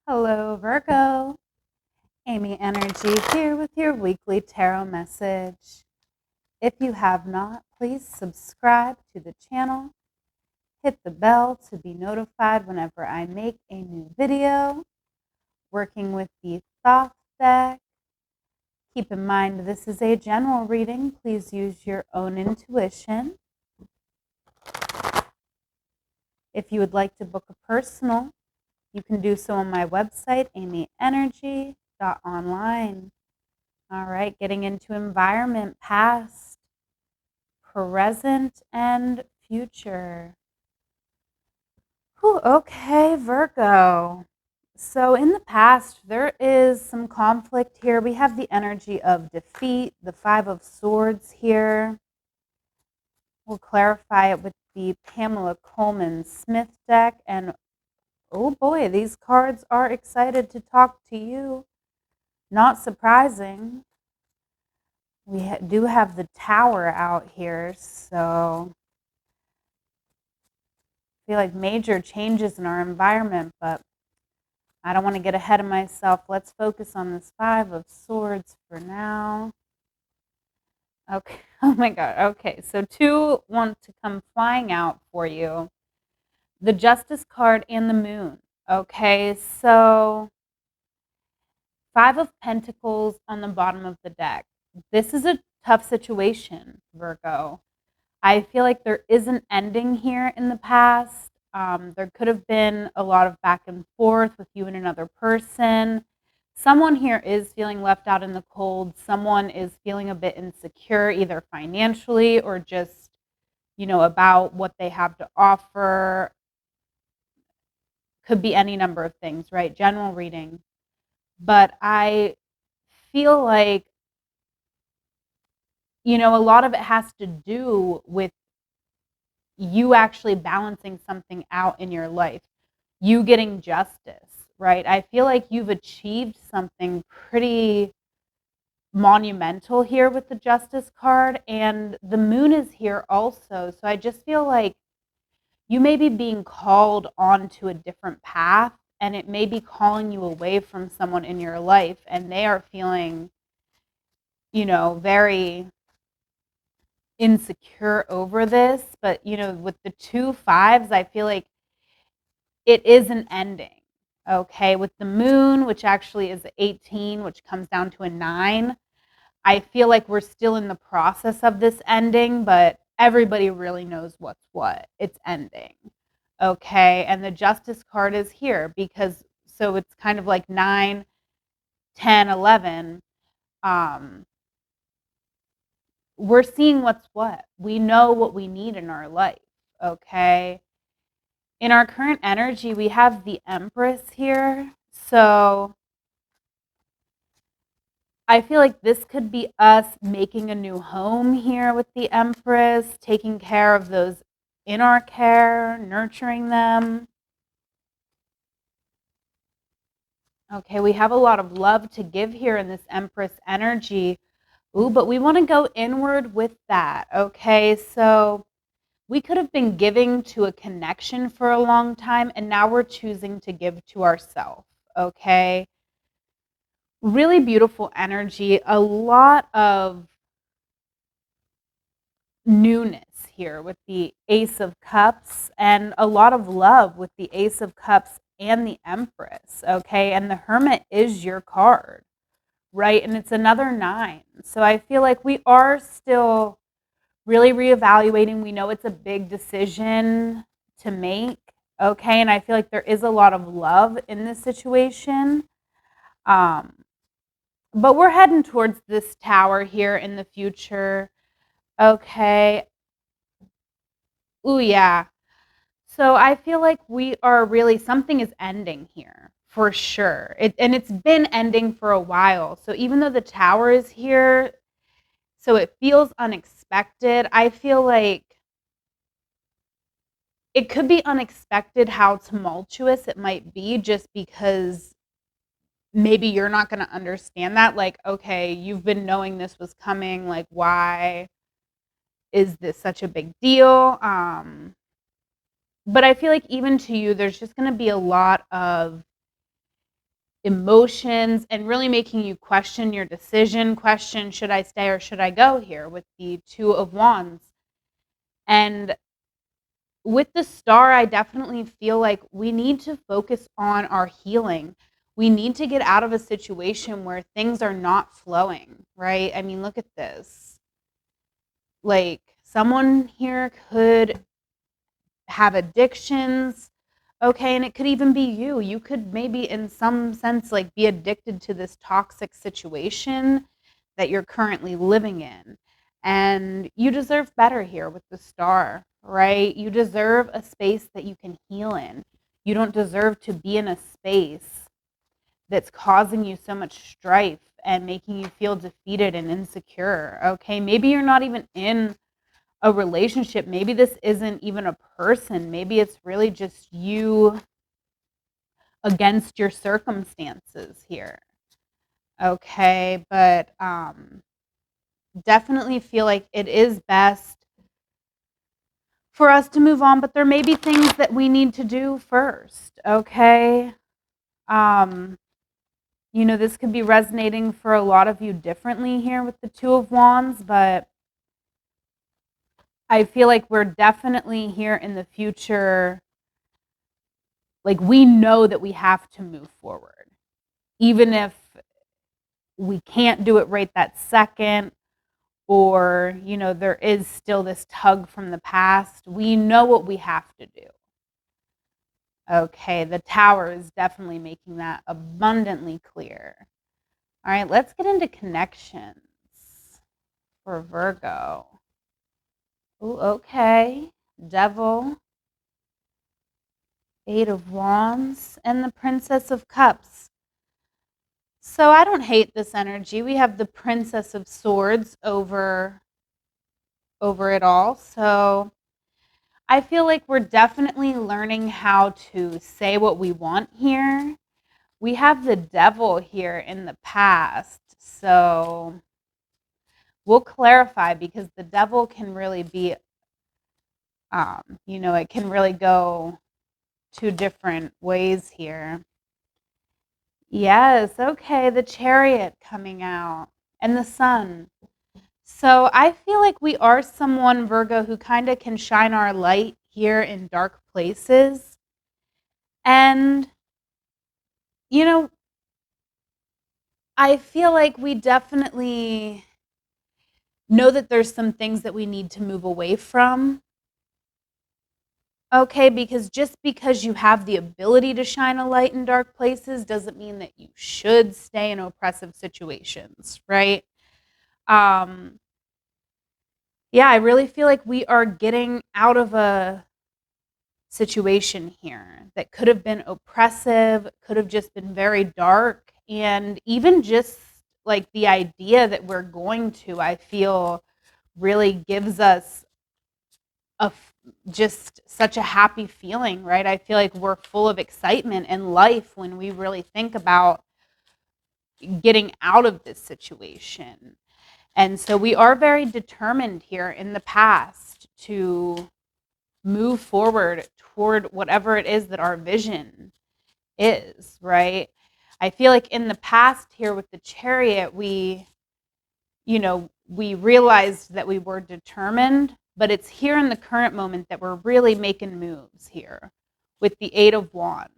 Hello, Virgo. Amyenergy here with your weekly tarot message. If you have not, please subscribe to the channel. Hit the bell to be notified whenever I make a new video. Working with the Thoth deck. Keep in mind this is a general reading. Please use your own intuition. If you would like to book a personal, you can do so on my website, amyenergy.online. All right, getting into environment, past, present, and future. Whew, okay, Virgo. So in the past, there is some conflict here. We have the energy of defeat, the Five of Swords here. We'll clarify it with the Pamela Coleman Smith deck. And oh boy, these cards are excited to talk to you. Not surprising. We do have the Tower out here, so I feel like major changes in our environment, but I don't want to get ahead of myself. Let's focus on this Five of Swords for now. Okay. Oh my God. Okay. So two want to come flying out for you. The Justice card and the Moon. Okay. So Five of Pentacles on the bottom of the deck. This is a tough situation, Virgo. I feel like there is an ending here in the past. There could have been a lot of back and forth with you and another person. Someone here is feeling left out in the cold. Someone is feeling a bit insecure, either financially or just, about what they have to offer. Could be any number of things, right? General reading. But I feel like, a lot of it has to do with you actually balancing something out in your life, you getting justice, right? I feel like you've achieved something pretty monumental here with the Justice card, and the Moon is here also. So I just feel like you may be being called onto a different path, and it may be calling you away from someone in your life, and they are feeling, very insecure over this. But with the two fives, I feel like it is an ending. Okay, with the Moon, which actually is 18, which comes down to a 9, I feel like we're still in the process of this ending, but everybody really knows what's what. It's ending. Okay, and the Justice card is here because, so it's kind of like 9, 10, 11. We're seeing what's what. We know what we need in our life. Okay, in our current energy, we have the Empress here. So I feel like this could be us making a new home here with the Empress, taking care of those in our care, nurturing them. Okay, we have a lot of love to give here in this Empress energy. Ooh, but we want to go inward with that. Okay, so we could have been giving to a connection for a long time, and now we're choosing to give to ourselves. Okay, really beautiful energy, a lot of newness here with the Ace of Cups, and a lot of love with the Ace of Cups and the Empress. Okay, and the Hermit is your card, right? And it's another 9. So I feel like we are still really reevaluating. We know it's a big decision to make. Okay, and I feel like there is a lot of love in this situation. But we're heading towards this Tower here in the future. Okay. Ooh, yeah. So I feel like we are really, something is ending here for sure. And it's been ending for a while. So even though the Tower is here, so it feels unexpected, I feel like it could be unexpected how tumultuous it might be, just because maybe you're not going to understand that. Like, okay, you've been knowing this was coming. Like, why is this such a big deal? But I feel like even to you, there's just going to be a lot of emotions and really making you question your decision, question, should I stay or should I go here with the Two of Wands. And with the Star, I definitely feel like we need to focus on our healing. We need to get out of a situation where things are not flowing, right? I mean, look at this. Like, someone here could have addictions, okay, and it could even be you. You could maybe in some sense like be addicted to this toxic situation that you're currently living in. And you deserve better here with the Star, right? You deserve a space that you can heal in. You don't deserve to be in a space that's causing you so much strife and making you feel defeated and insecure, okay? Maybe you're not even in a relationship. Maybe this isn't even a person. Maybe it's really just you against your circumstances here. Okay, but definitely feel like it is best for us to move on, but there may be things that we need to do first, okay? You know, this could be resonating for a lot of you differently here with the Two of Wands, but I feel like we're definitely here in the future. Like, we know that we have to move forward, even if we can't do it right that second, or, you know, there is still this tug from the past. We know what we have to do. Okay, the Tower is definitely making that abundantly clear. All right, let's get into connections for Virgo. Ooh, okay, Devil, Eight of Wands, and the Princess of Cups. So I don't hate this energy. We have the Princess of Swords over it all. So I feel like we're definitely learning how to say what we want here. We have the Devil here in the past. So we'll clarify, because the Devil can really be, you know, it can really go two different ways here. Yes, okay, the Chariot coming out and the Sun. So I feel like we are someone, Virgo, who kind of can shine our light here in dark places. And, you know, I feel like we definitely know that there's some things that we need to move away from. Okay, because just because you have the ability to shine a light in dark places doesn't mean that you should stay in oppressive situations, right? Yeah, I really feel like we are getting out of a situation here that could have been oppressive, could have just been very dark, and even just like the idea that we're going to, I feel, really gives us just such a happy feeling, right? I feel like we're full of excitement and life when we really think about getting out of this situation. And so we are very determined here in the past to move forward toward whatever it is that our vision is, right? I feel like in the past here with the Chariot, we realized that we were determined, but it's here in the current moment that we're really making moves here with the Eight of Wands.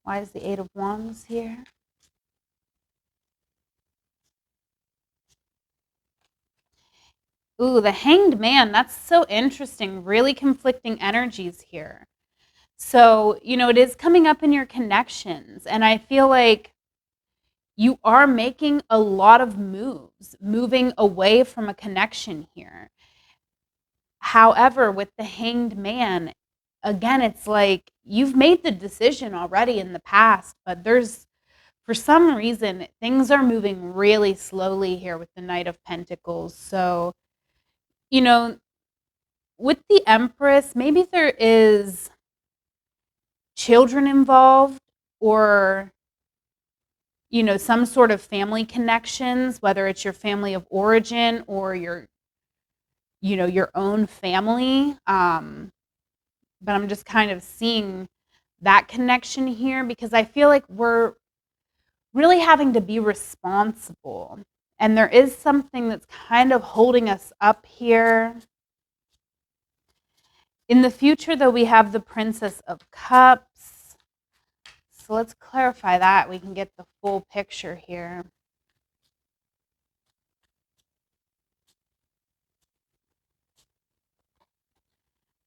Why is the Eight of Wands here? Ooh, the Hanged Man. That's so interesting. Really conflicting energies here. So, it is coming up in your connections. And I feel like you are making a lot of moves, moving away from a connection here. However, with the Hanged Man, again, it's like you've made the decision already in the past, but for some reason, things are moving really slowly here with the Knight of Pentacles. So, you know, with the Empress, maybe there is children involved, or, some sort of family connections, whether it's your family of origin or your own family. but I'm just kind of seeing that connection here because I feel like we're really having to be responsible. And there is something that's kind of holding us up here. In the future, though, we have the Princess of Cups. So let's clarify that. We can get the full picture here.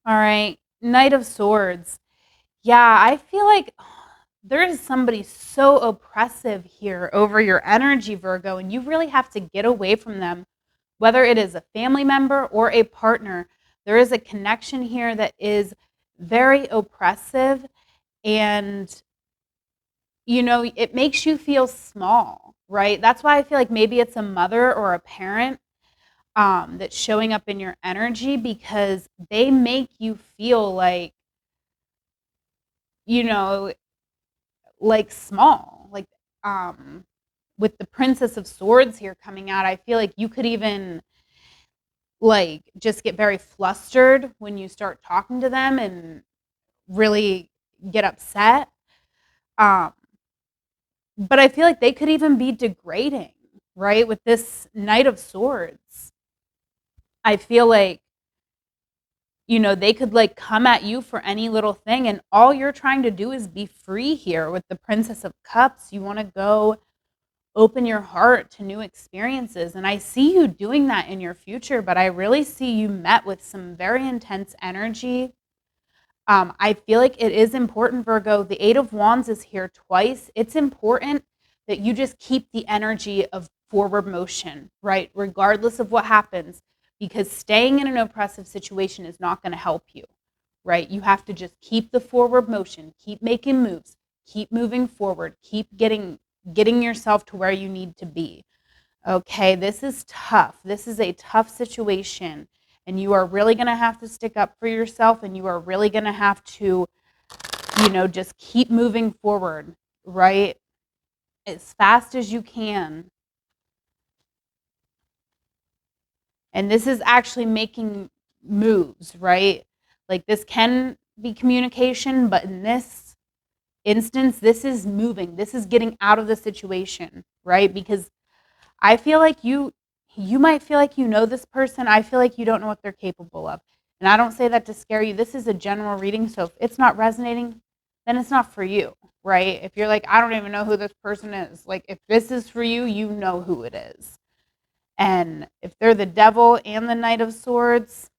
All right, Knight of Swords. Yeah, I feel like there is somebody so oppressive here over your energy, Virgo, and you really have to get away from them, whether it is a family member or a partner. There is a connection here that is very oppressive, and it makes you feel small, right? That's why I feel like maybe it's a mother or a parent that's showing up in your energy because they make you feel you know, like small. Um, with the Princess of Swords here coming out, I feel like you could even just get very flustered when you start talking to them and really get upset. Um, but I feel like they could even be degrading, right? With this Knight of Swords. I feel like they could come at you for any little thing, and all you're trying to do is be free here with the Princess of Cups. You want to go open your heart to new experiences, and I see you doing that in your future, but I really see you met with some very intense energy. I feel like it is important, Virgo. The Eight of Wands is here twice. It's important that you just keep the energy of forward motion, right? Regardless of what happens, because staying in an oppressive situation is not going to help you, right? You have to just keep the forward motion, keep making moves, keep moving forward, keep getting yourself to where you need to be. Okay, this is tough. This is a tough situation. And you are really going to have to stick up for yourself, and you are really going to have to, just keep moving forward, right? As fast as you can. And this is actually making moves, right? Like this can be communication, but in this instance, this is moving. This is getting out of the situation, right? Because I feel like you might feel like you know this person. I feel like you don't know what they're capable of. And I don't say that to scare you. This is a general reading, so if it's not resonating, then it's not for you, right? If you're like, I don't even know who this person is. Like if this is for you, you know who it is. And if they're the devil and the Knight of Swords,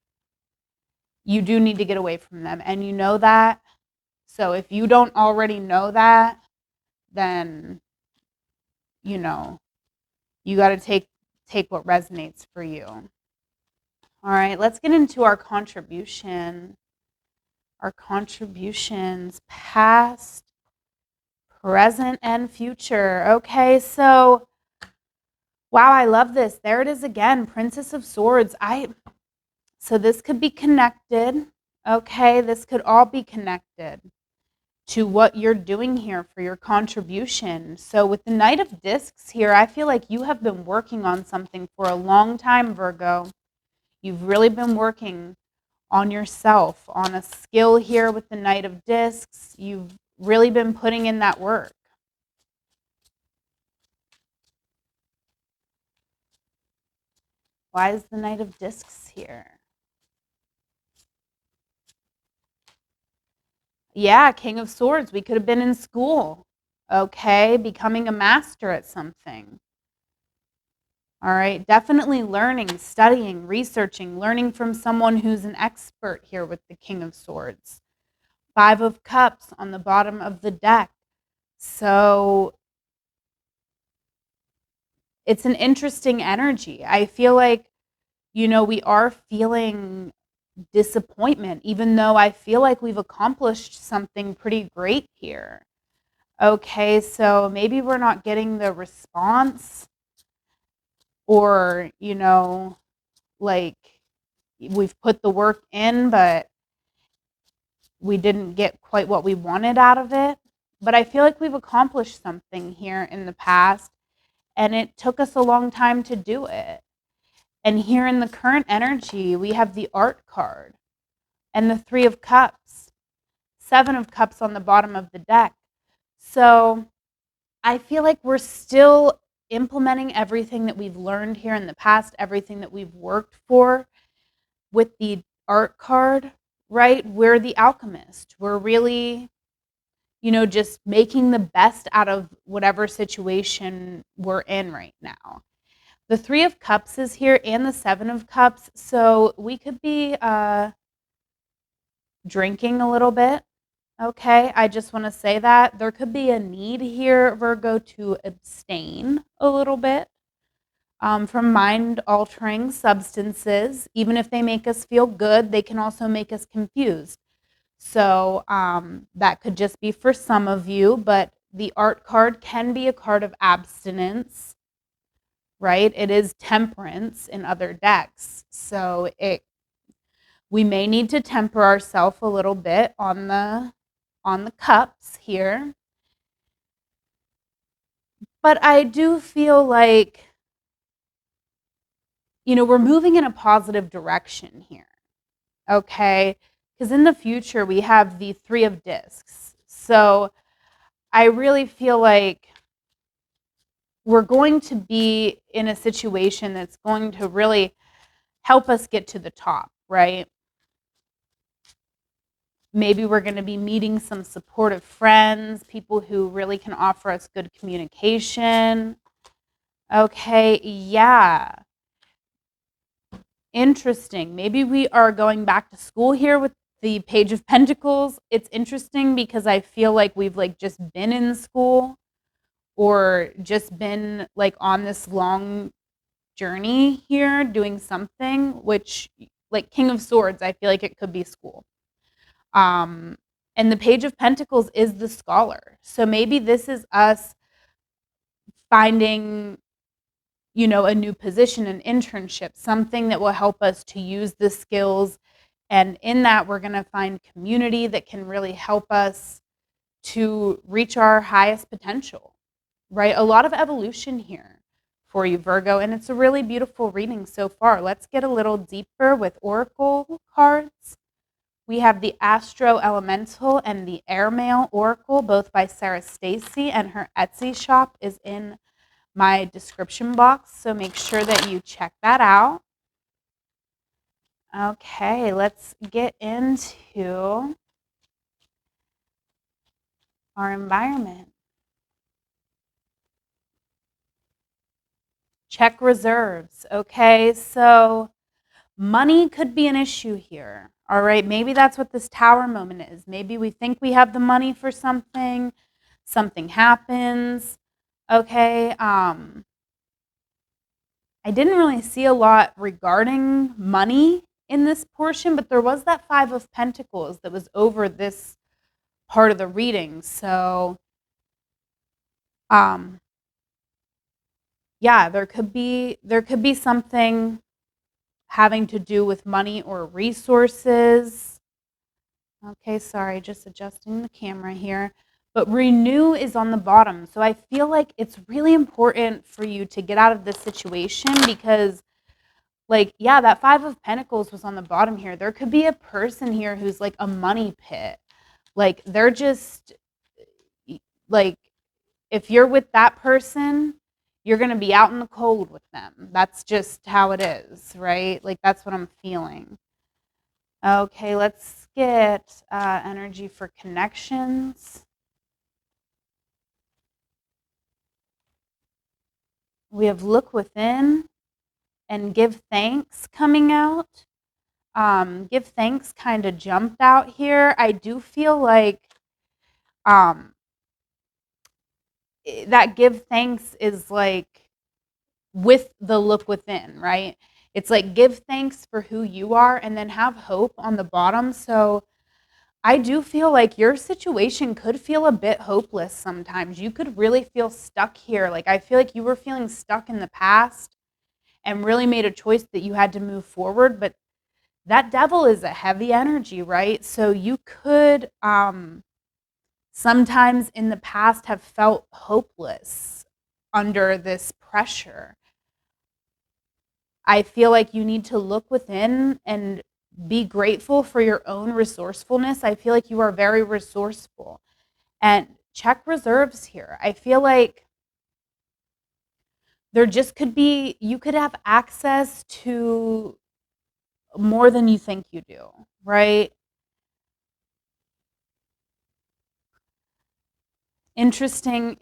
you do need to get away from them. And you know that. So if you don't already know that, then you got to take what resonates for you. All right, let's get into our contribution. Our contributions, past, present, and future. Okay, so wow, I love this. There it is again, Princess of Swords. So this could be connected. Okay, this could all be connected to what you're doing here for your contribution. So with the Knight of Discs here, I feel like you have been working on something for a long time, Virgo. You've really been working on yourself, on a skill here with the Knight of Discs. You've really been putting in that work. Why is the Knight of Discs here? Yeah, King of Swords. We could have been in school, okay, becoming a master at something. All right, definitely learning, studying, researching, learning from someone who's an expert here with the King of Swords. Five of Cups on the bottom of the deck. So it's an interesting energy. I feel like, we are feeling disappointment, even though I feel like we've accomplished something pretty great here. Okay, so maybe we're not getting the response, or, like we've put the work in, but we didn't get quite what we wanted out of it. But I feel like we've accomplished something here in the past, and it took us a long time to do it. And here in the current energy, we have the Art card and the Three of Cups. Seven of Cups on the bottom of the deck. So I feel like we're still implementing everything that we've learned here in the past, everything that we've worked for with the art card, right? We're the alchemist. We're really, just making the best out of whatever situation we're in right now. The Three of Cups is here and the Seven of Cups. So we could be drinking a little bit. Okay, I just want to say that there could be a need here, Virgo, to abstain a little bit from mind-altering substances. Even if they make us feel good, they can also make us confused. So that could just be for some of you, but the art card can be a card of abstinence, right? It is temperance in other decks. So we may need to temper ourselves a little bit on the cups here. But I do feel like, we're moving in a positive direction here, okay? Because in the future, we have the Three of Discs. So I really feel like we're going to be in a situation that's going to really help us get to the top, right? Maybe we're going to be meeting some supportive friends, people who really can offer us good communication. Okay, yeah. Interesting. Maybe we are going back to school here with the Page of Pentacles. It's interesting because I feel like we've just been in school or just been on this long journey here doing something, which King of Swords, I feel like it could be school. And the Page of Pentacles is the scholar. So maybe this is us finding a new position, an internship, something that will help us to use the skills. And in that, we're going to find community that can really help us to reach our highest potential, right? A lot of evolution here for you, Virgo, and it's a really beautiful reading so far. Let's get a little deeper with Oracle cards. We have the Astro Elemental and the Airmail Oracle, both by Sarah Stacy, and her Etsy shop is in my description box, so make sure that you check that out. Okay, let's get into our environment. Check reserves. Okay, so money could be an issue here. All right, maybe that's what this Tower moment is. Maybe we think we have the money for something, something happens. Okay, I didn't really see a lot regarding money in this portion, but there was that Five of Pentacles that was over this part of the reading. So, yeah, there could be something having to do with money or resources. Okay, sorry, just adjusting the camera here. But renew is on the bottom. So I feel like it's really important for you to get out of this situation because yeah, that Five of Pentacles was on the bottom here. There could be a person here who's a money pit. They're just if you're with that person, you're going to be out in the cold with them. That's just how it is, right? That's what I'm feeling. Okay, let's get energy for connections. We have look within and give thanks coming out. Give thanks kind of jumped out here. I do feel like that give thanks is with the look within, right? It's give thanks for who you are and then have hope on the bottom. So I do feel like your situation could feel a bit hopeless sometimes. You could really feel stuck here. I feel like you were feeling stuck in the past and really made a choice that you had to move forward, but that devil is a heavy energy, right? So you could sometimes in the past have felt hopeless under this pressure. I feel like you need to look within and be grateful for your own resourcefulness. I feel like you are very resourceful. And check reserves here. I feel like there just could be, you could have access to more than you think you do, right? Interesting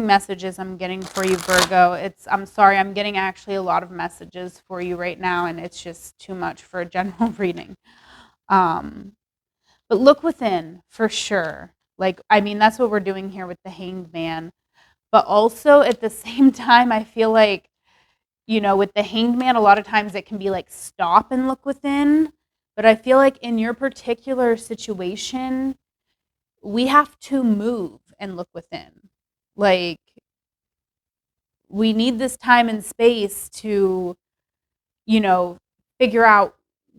messages I'm getting for you, Virgo. I'm sorry, I'm getting actually a lot of messages for you right now, and it's just too much for a general reading. But look within for sure. Like, I mean, that's what we're doing here with the Hanged Man. But also at the same time, I feel like, with the Hanged Man, a lot of times it can be like stop and look within. But I feel like in your particular situation, we have to move and look within. Like, we need this time and space to, you know, figure out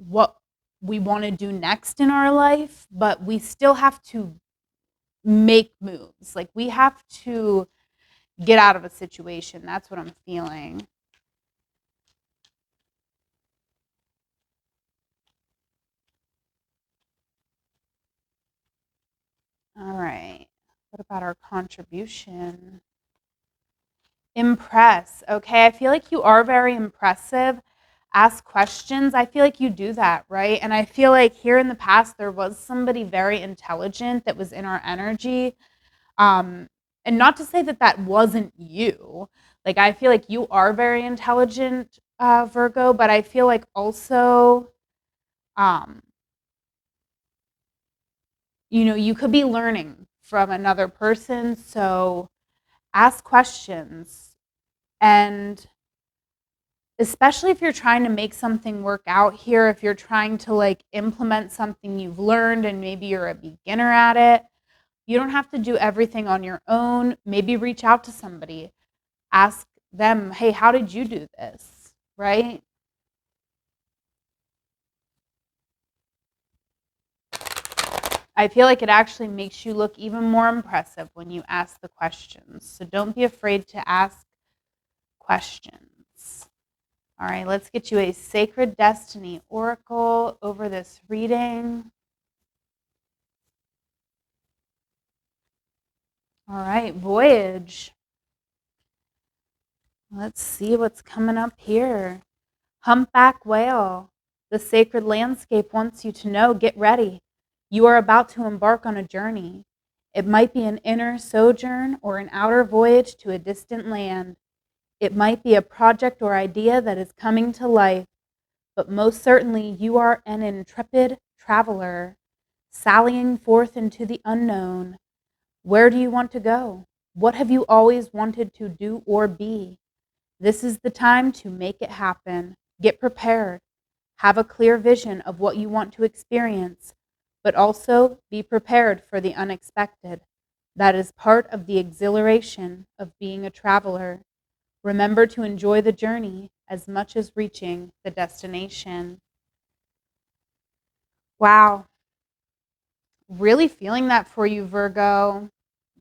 what we want to do next in our life, but we still have to make moves. Like, we have to get out of a situation. That's what I'm feeling. All right. What about our contribution? Impress. Okay. I feel like you are very impressive. Ask questions. I feel like you do that, right? And I feel like here in the past, there was somebody very intelligent that was in our energy. And not to say that that wasn't you. Like, I feel like you are very intelligent, Virgo, but I feel like also, um, you could be learning from another person. So ask questions. And especially if you're trying to make something work out here, if you're trying to like implement something you've learned and maybe you're a beginner at it, you don't have to do everything on your own. Maybe reach out to somebody, ask them, hey, how did you do this? Right? I feel like it actually makes you look even more impressive when you ask the questions. So don't be afraid to ask questions. All right, let's get you a Sacred Destiny Oracle over this reading. All right, Voyage. Let's see what's coming up here. Humpback Whale. The sacred landscape wants you to know, get ready. You are about to embark on a journey. It might be an inner sojourn or an outer voyage to a distant land. It might be a project or idea that is coming to life, but most certainly you are an intrepid traveler, sallying forth into the unknown. Where do you want to go? What have you always wanted to do or be? This is the time to make it happen. Get prepared. Have a clear vision of what you want to experience, but also be prepared for the unexpected. That is part of the exhilaration of being a traveler. Remember to enjoy the journey as much as reaching the destination. Wow. Really feeling that for you, Virgo.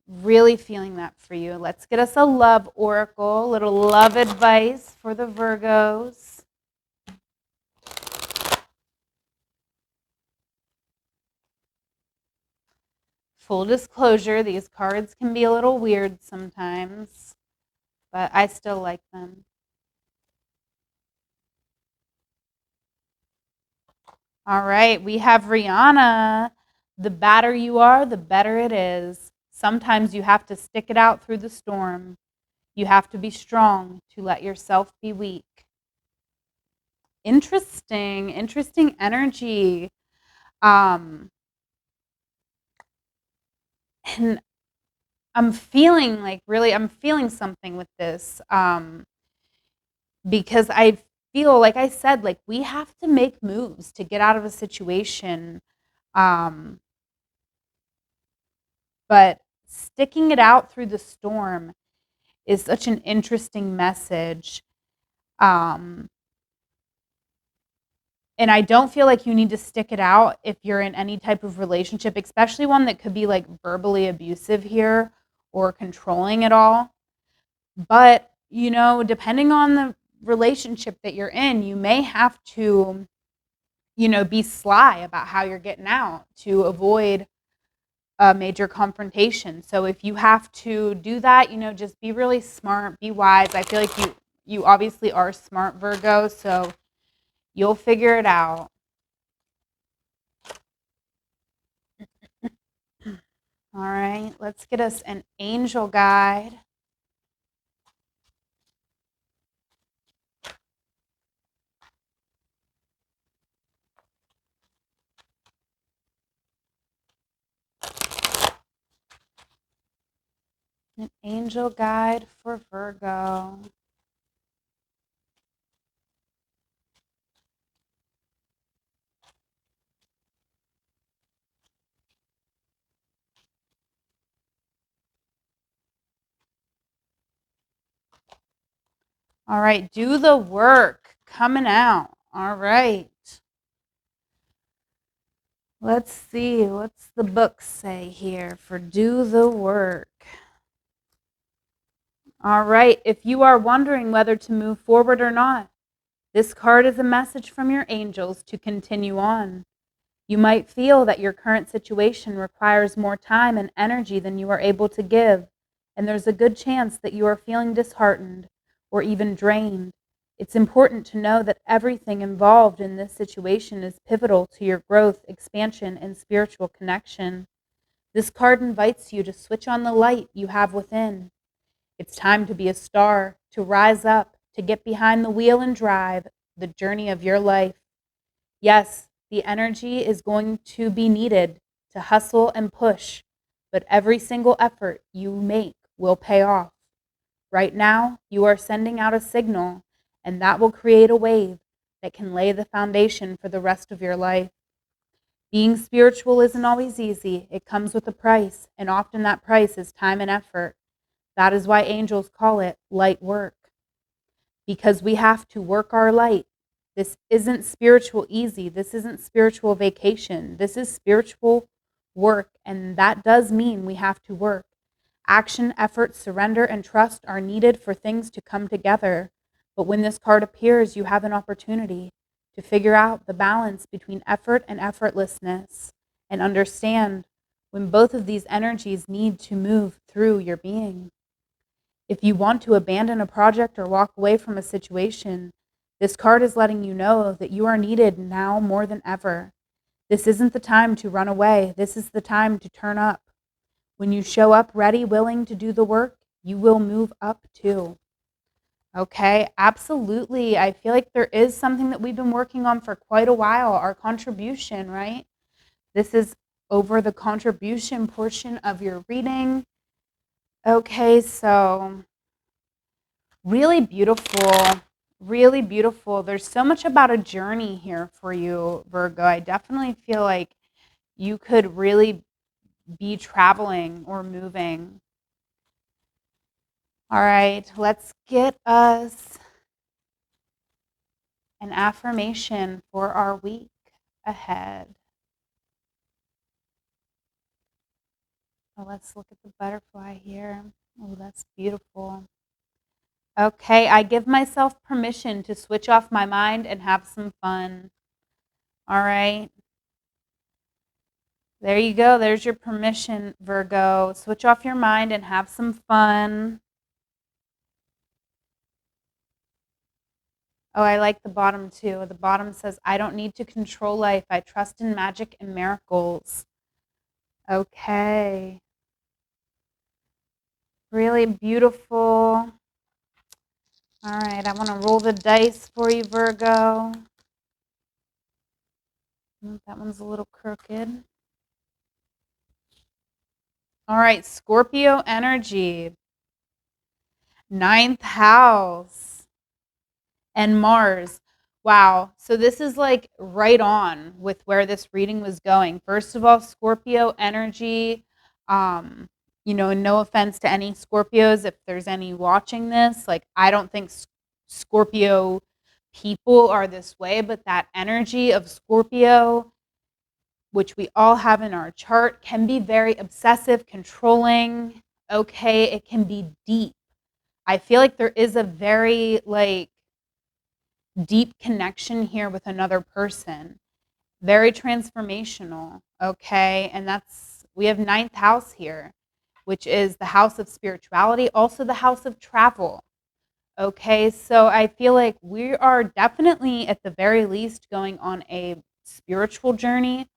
Really feeling that for you. Let's get us a love oracle, a little love advice for the Virgos. Full disclosure, these cards can be a little weird sometimes, but I still like them. All right, we have Rihanna. The badder you are, the better it is. Sometimes you have to stick it out through the storm. You have to be strong to let yourself be weak. Interesting energy. And I'm feeling like really, I'm feeling something with this because I feel, like I said, like we have to make moves to get out of a situation. Um, but sticking it out through the storm is such an interesting message. Um, and I don't feel like you need to stick it out if you're in any type of relationship, especially one that could be like verbally abusive here or controlling at all. But, depending on the relationship that you're in, you may have to, be sly about how you're getting out to avoid a major confrontation. So if you have to do that, just be really smart, be wise. I feel like you obviously are smart, Virgo, so you'll figure it out. All right, let's get us an angel guide. An angel guide for Virgo. All right, do the work coming out. All right. Let's see, what's the book say here for do the work? All right, if you are wondering whether to move forward or not, this card is a message from your angels to continue on. You might feel that your current situation requires more time and energy than you are able to give, and there's a good chance that you are feeling disheartened or even drained. It's important to know that everything involved in this situation is pivotal to your growth, expansion, and spiritual connection. This card invites you to switch on the light you have within. It's time to be a star, to rise up, to get behind the wheel and drive the journey of your life. Yes, the energy is going to be needed to hustle and push, but every single effort you make will pay off. Right now, you are sending out a signal, and that will create a wave that can lay the foundation for the rest of your life. Being spiritual isn't always easy. It comes with a price, and often that price is time and effort. That is why angels call it light work, because we have to work our light. This isn't spiritual easy. This isn't spiritual vacation. This is spiritual work, and that does mean we have to work. Action, effort, surrender, and trust are needed for things to come together. But when this card appears, you have an opportunity to figure out the balance between effort and effortlessness and understand when both of these energies need to move through your being. If you want to abandon a project or walk away from a situation, this card is letting you know that you are needed now more than ever. This isn't the time to run away. This is the time to turn up. When you show up ready, willing to do the work, you will move up too. Okay, absolutely. I feel like there is something that we've been working on for quite a while, our contribution, right? This is over the contribution portion of your reading. Okay, so really beautiful, really beautiful. There's so much about a journey here for you, Virgo. I definitely feel like you could really be traveling or moving. All right, let's get us an affirmation for our week ahead. Oh, let's look at the butterfly here. Oh, that's beautiful. Okay, I give myself permission to switch off my mind and have some fun. All right. There you go. There's your permission, Virgo. Switch off your mind and have some fun. Oh, I like the bottom too. The bottom says, I don't need to control life. I trust in magic and miracles. Okay. Really beautiful. All right, I want to roll the dice for you, Virgo. That one's a little crooked. All right, Scorpio Energy. 9th house. And Mars. Wow. So this is like right on with where this reading was going. First of all, Scorpio Energy. And no offense to any Scorpios, if there's any watching this, like I don't think Scorpio people are this way, but that energy of Scorpio, which we all have in our chart, can be very obsessive, controlling. Okay, it can be deep. I feel like there is a very deep connection here with another person. very transformational, okay? And we have ninth house here, which is the house of spirituality, also the house of travel. Okay, so I feel like we are definitely, at the very least, going on a spiritual journey.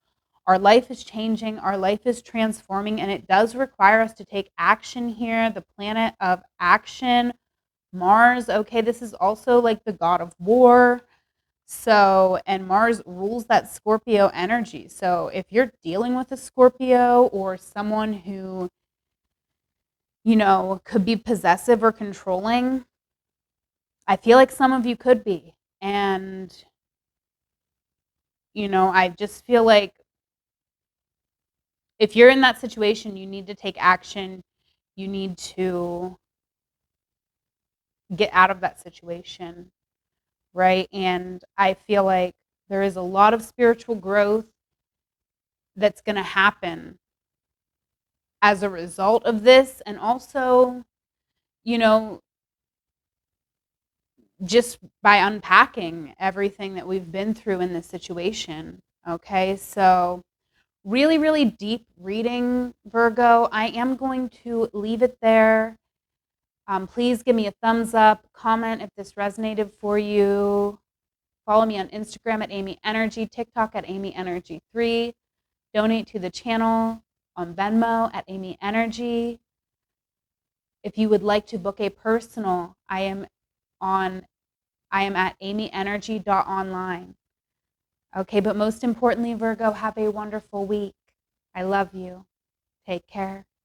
Our life is changing, our life is transforming, and it does require us to take action here. The planet of action, Mars, okay, this is also like the god of war. So, and Mars rules that Scorpio energy. So, if you're dealing with a Scorpio or someone who, could be possessive or controlling, I feel like some of you could be. And, I just feel like if you're in that situation, you need to take action. You need to get out of that situation, right? And I feel like there is a lot of spiritual growth that's going to happen as a result of this. And also, you know, just by unpacking everything that we've been through in this situation. Okay, so really, really deep reading, Virgo. I am going to leave it there. Please give me a thumbs up, comment if this resonated for you. Follow me on Instagram at amyenergy, TikTok at amyenergy3. Donate to the channel on Venmo at amyenergy. If you would like to book a personal, I am at amyenergy.online. Okay, but most importantly, Virgo, have a wonderful week. I love you. Take care.